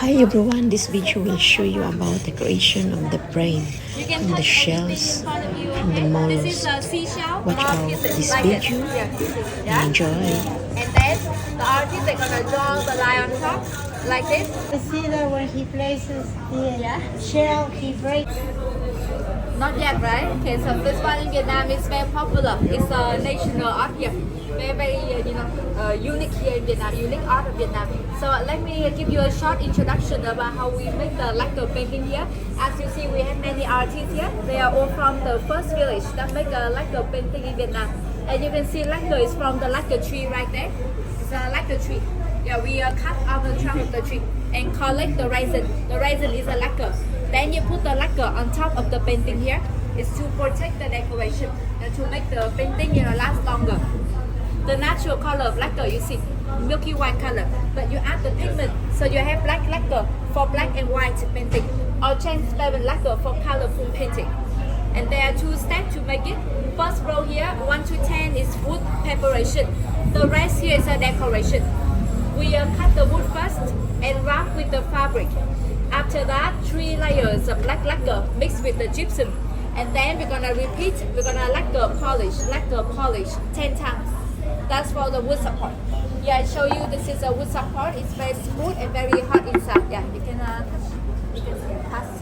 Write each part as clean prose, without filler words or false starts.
Hi everyone, this video will show you about the creation of the brain from the shells from the mollusks. This is a seashell. Watch out this video and enjoy. And then the artist is gonna draw the line on top like this. You see that when he places the shell, he breaks. Not yet, right? Okay, so this one in Vietnam is very popular. It's a national art here. Very, unique here in Vietnam, unique art of Vietnam. So let me give you a short introduction about how we make the lacquer painting here. As you see, we have many artists here. They are all from the first village that make a lacquer painting in Vietnam. And you can see lacquer is from the lacquer tree right there. It's a lacquer tree. Yeah, we cut out the trunk of the tree and collect the resin. The resin is a lacquer. Then you put the lacquer on top of the painting here. It's to protect the decoration and to make the painting last longer. The natural color of lacquer, you see, milky white color, but you add the pigment, so you have black lacquer for black and white painting, or transparent lacquer for colorful painting. And there are two steps to make it. First row here, 1 to 10 is wood preparation. The rest here is a decoration. We cut the wood first and wrap with the fabric. After that, 3 layers of black lacquer mixed with the gypsum. And then we're gonna repeat, we're gonna lacquer polish 10 times. That's for the wood support. Yeah, I show you this is a wood support. It's very smooth and very hard inside. Yeah, you can touch, you can pass.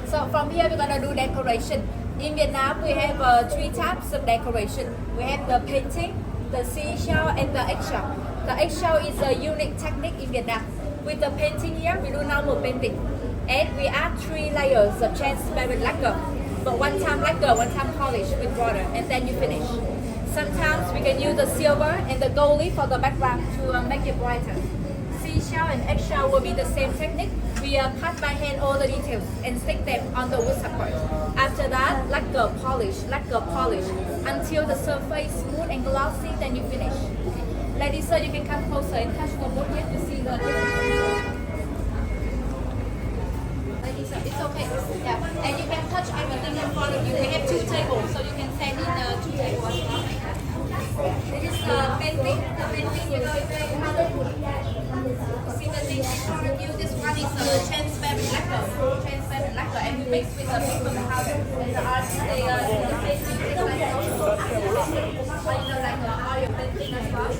So from here we're gonna do decoration. In Vietnam we have 3 types of decoration. We have the painting, the seashell, and the eggshell. The eggshell is a unique technique in Vietnam. With the painting here, we do normal painting, and we add 3 layers of transparent lacquer. But one time lacquer, one time polish with water, and then you finish. Sometimes we can use the silver and the gold leaf for the background to make it brighter. Seashell and eggshell will be the same technique. We cut by hand all the details and stick them on the wood support. After that, lacquer polish until the surface is smooth and glossy, then you finish. Ladies, so you can come closer and touch the wood here to see the difference. Ladies, it's okay. Yeah, and you can touch everything in front of you. We have 2 tables, so you can stand in 2 tables as well. This is the painting. The painting, it's very colorful. See the thing in front of you. This one is transparent lacquer, and we mix with the pigment powder. And the artist, they do the painting just like oil painting as well.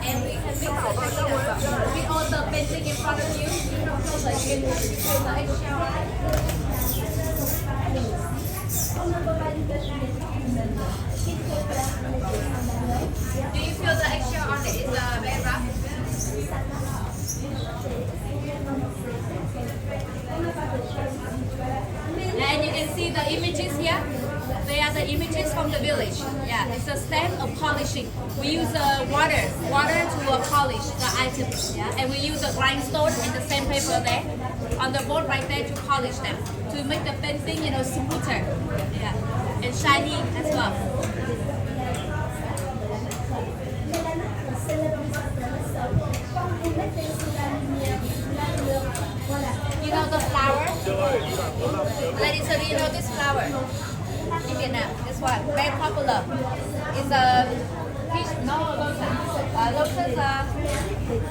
And we can mix the painting as well. We all the painting in front of you. You come closer, you can feel the eggshell. Do you feel the eggshell on it? It's very rough. And you can see the images here. They are the images from the village. Yeah, it's a step of polishing. We use water to polish the items. Yeah, and we use a grindstone and the sandpaper there on the board right there to polish them to make the painting, smoother. Yeah, and shiny as well. You know the flower? Ladies, so do you know this flower? In Vietnam, this one, very popular. It's a peach, no, lotus,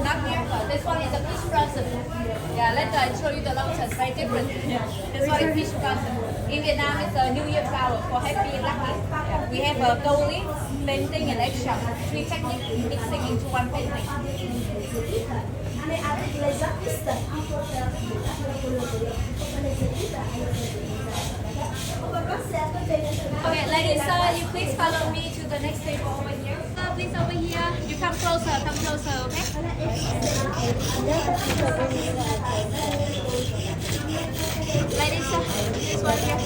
not here. This one is a peach blossom. Yeah, let me show you the lotus, very different. This one is peach blossom. In Vietnam, it's a New Year flower for happy and lucky. Yeah. We have a gold leaf, painting, and eggshell. 3 techniques mixing into one painting. Okay, ladies, you please follow me to the next table over here. Please over here. You come closer, okay? Ladies, this one here.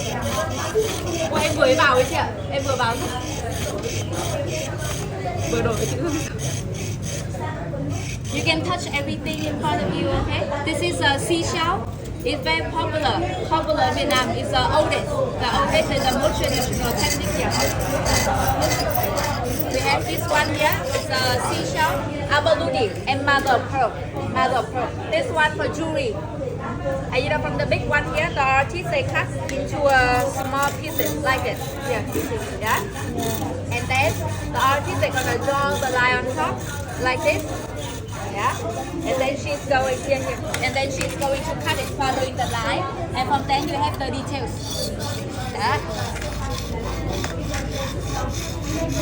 Ủa, em vừa vào ấy chị ạ. Em vừa vào thôi. Vừa đổi cái chữ hương. You can touch everything in front of you, okay? This is a seashell. It's very popular in Vietnam. It's the oldest and the most traditional technique here. We have this one here. It's a seashell, abalone, and mother of pearl. This one for jewelry. And you know, from the big one here, the artist they cut into small pieces like this. Here, yeah. And then the artist they're gonna draw the line on top like this. Yeah. And then she's going here. And then she's going to cut it following the line. And from then you have the details. Yeah.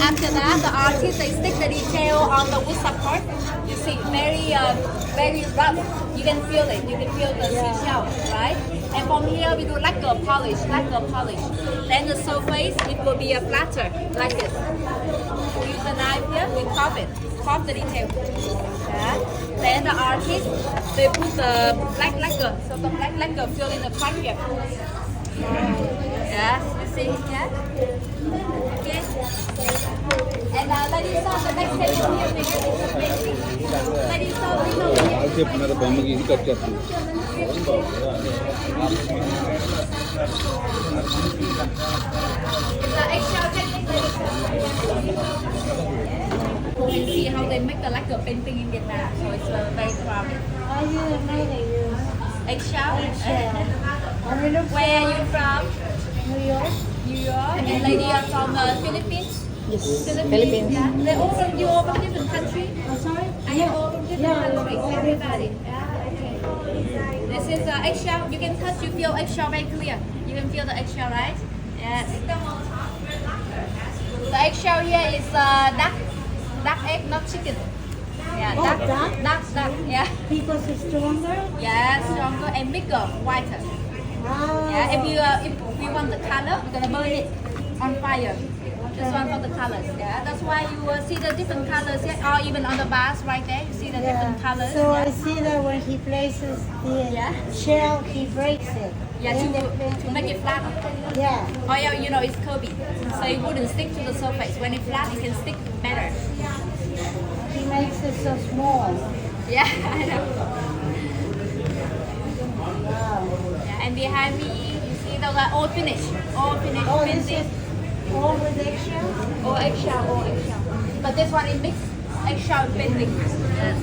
After that, the artist they stick the detail on the wood support. You see, very rough. You can feel it. You can feel the seashell, right? And from here we do like a polish. Then the surface it will be a flatter like this. We use the knife here. We carve the detail. Yeah. Then the artist they put the black lacquer, so the black lacquer fill in the front here. Yeah, you see, yeah. Okay. And ladies, the next table here, ladies, मेरा बम की ही cut करती है the eggshell technique. You can see how they make the lacquer painting in Vietnam, so it's very crowded. I didn't know they use Eggshell. Where Where are you from? New York. New York. And lady are from Philippines. Yes, Philippines. Yeah. They're all from you all from different countries. I'm sorry? Are you all from different countries? Everybody. Yeah. Okay. This is eggshell. You can touch. You feel eggshell very clear. You can feel the eggshell, right? Yes. The eggshell here is duck egg, not chicken. Yeah, Oh, duck. Yeah. Because it's stronger. Yeah, stronger and bigger, whiter. Ah. Yeah, if we want the color, we're gonna burn it on fire. This one for the colors. Yeah, that's why you see the different colors here, or even on the bars right there. You see the different colors. So I see that when he places the shell, he breaks it. Yeah, In the to make it flat. Yeah. Oh yeah, you know it's curvy, so it wouldn't stick to the surface. When it's flat, it can stick better. He makes it so small. Yeah, I know. Wow. Yeah, and behind me, you see those are all finished. Oh, this Painting. is all with eggshells? Or eggshell. But this one is mixed eggshell painting. Yes.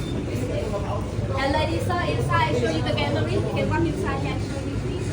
And ladies, inside I show you the gallery. You can walk inside and show you please.